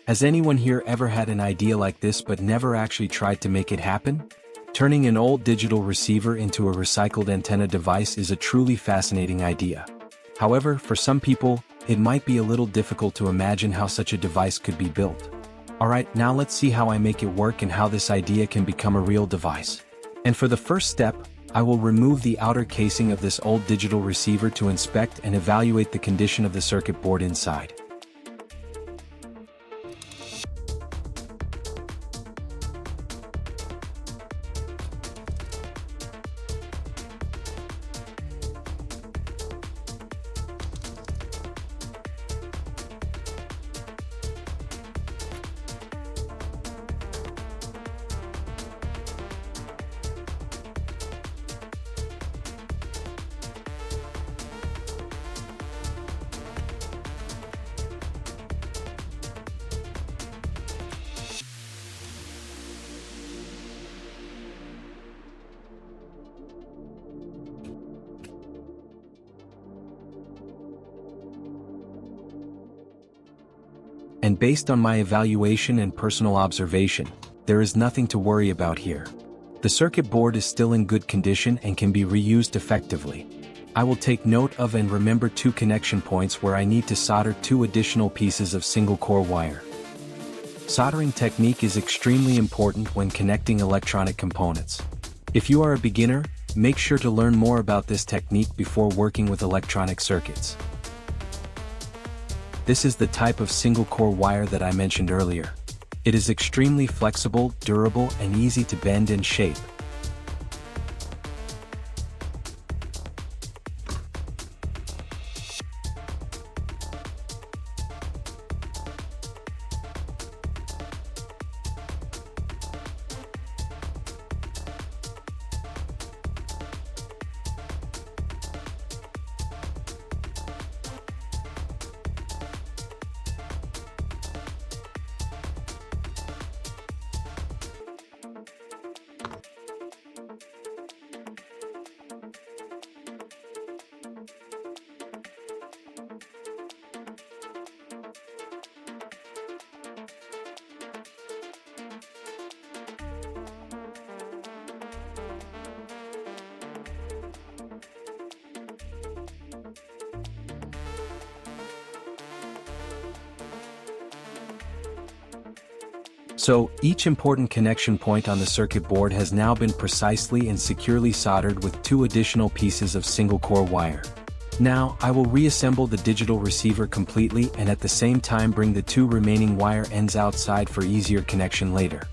Has anyone here ever had an idea like this but never actually tried to make it happen? Turning an old digital receiver into a recycled antenna device is a truly fascinating idea. However, for some people, it might be a little difficult to imagine how such a device could be built. Alright, now let's see how I make it work and how this idea can become a real device. And for the first step, I will remove the outer casing of this old digital receiver to inspect and evaluate the condition of the circuit board inside. And based on my evaluation and personal observation, there is nothing to worry about here. The circuit board is still in good condition and can be reused effectively. I will take note of and remember 2 connection points where I need to solder 2 additional pieces of single-core wire. Soldering technique is extremely important when connecting electronic components. If you are a beginner, make sure to learn more about this technique before working with electronic circuits. This is the type of single-core wire that I mentioned earlier. It is extremely flexible, durable, and easy to bend and shape. So, each important connection point on the circuit board has now been precisely and securely soldered with 2 additional pieces of single-core wire. Now, I will reassemble the digital receiver completely and at the same time bring the 2 remaining wire ends outside for easier connection later.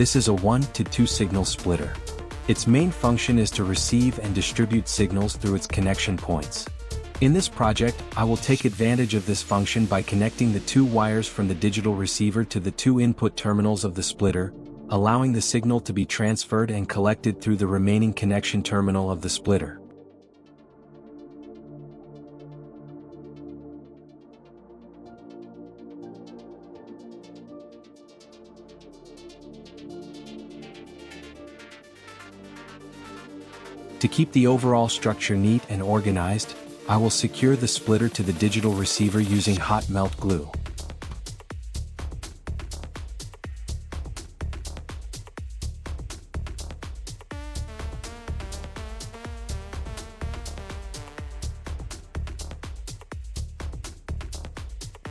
This is a 1 to 2 signal splitter. Its main function is to receive and distribute signals through its connection points. In this project, I will take advantage of this function by connecting the 2 wires from the digital receiver to the 2 input terminals of the splitter, allowing the signal to be transferred and collected through the remaining connection terminal of the splitter. To keep the overall structure neat and organized, I will secure the splitter to the digital receiver using hot melt glue.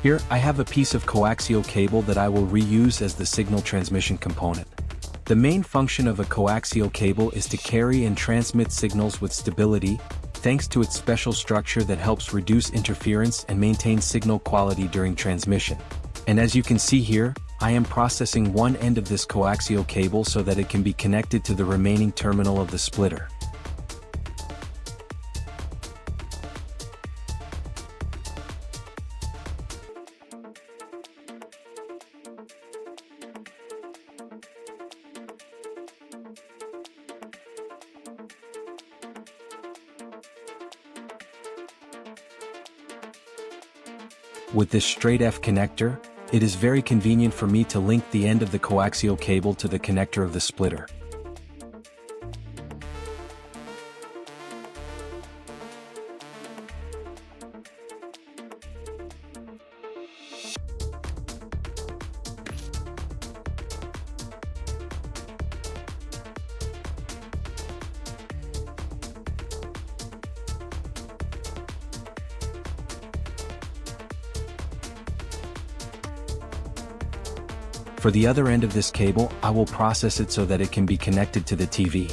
Here, I have a piece of coaxial cable that I will reuse as the signal transmission component. The main function of a coaxial cable is to carry and transmit signals with stability, thanks to its special structure that helps reduce interference and maintain signal quality during transmission. And as you can see here, I am processing one end of this coaxial cable so that it can be connected to the remaining terminal of the splitter. With this straight F connector, it is very convenient for me to link the end of the coaxial cable to the connector of the splitter. For the other end of this cable, I will process it so that it can be connected to the TV.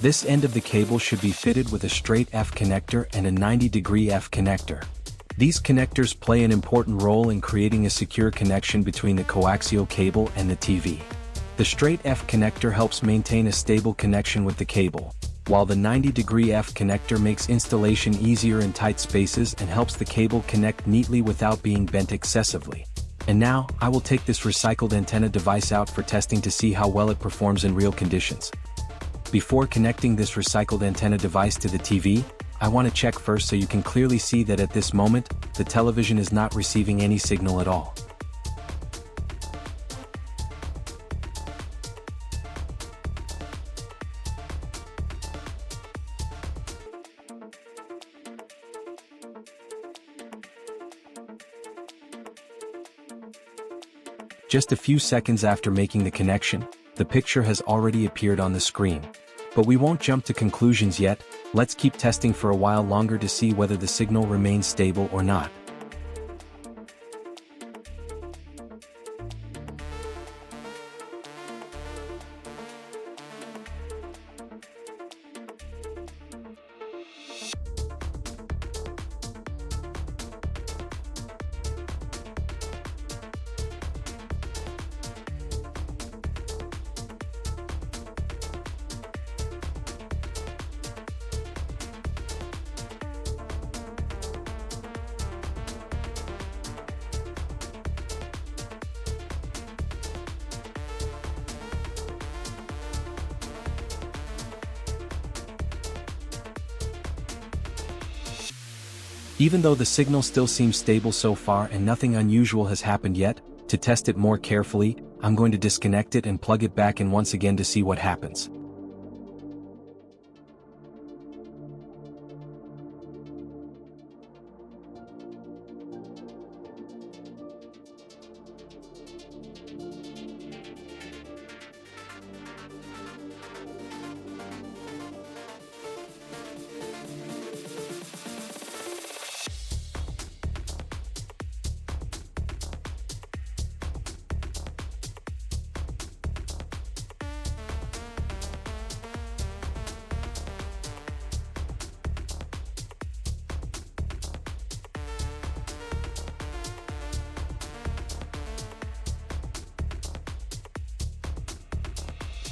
This end of the cable should be fitted with a straight F connector and a 90-degree F connector. These connectors play an important role in creating a secure connection between the coaxial cable and the TV. The straight F connector helps maintain a stable connection with the cable, while the 90-degree F connector makes installation easier in tight spaces and helps the cable connect neatly without being bent excessively. And now, I will take this recycled antenna device out for testing to see how well it performs in real conditions. Before connecting this recycled antenna device to the TV, I want to check first so you can clearly see that at this moment, the television is not receiving any signal at all. Just a few seconds after making the connection, the picture has already appeared on the screen. But we won't jump to conclusions yet, let's keep testing for a while longer to see whether the signal remains stable or not. Even though the signal still seems stable so far and nothing unusual has happened yet, to test it more carefully, I'm going to disconnect it and plug it back in once again to see what happens.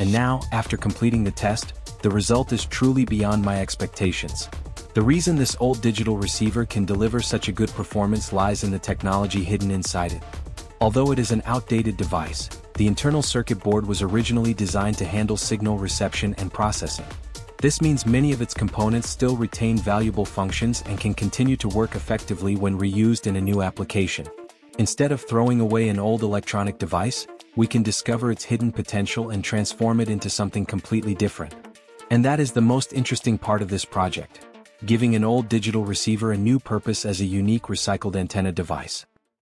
And now, after completing the test, the result is truly beyond my expectations. The reason this old digital receiver can deliver such a good performance lies in the technology hidden inside it. Although it is an outdated device, the internal circuit board was originally designed to handle signal reception and processing. This means many of its components still retain valuable functions and can continue to work effectively when reused in a new application. Instead of throwing away an old electronic device, we can discover its hidden potential and transform it into something completely different. And that is the most interesting part of this project, giving an old digital receiver a new purpose as a unique recycled antenna device.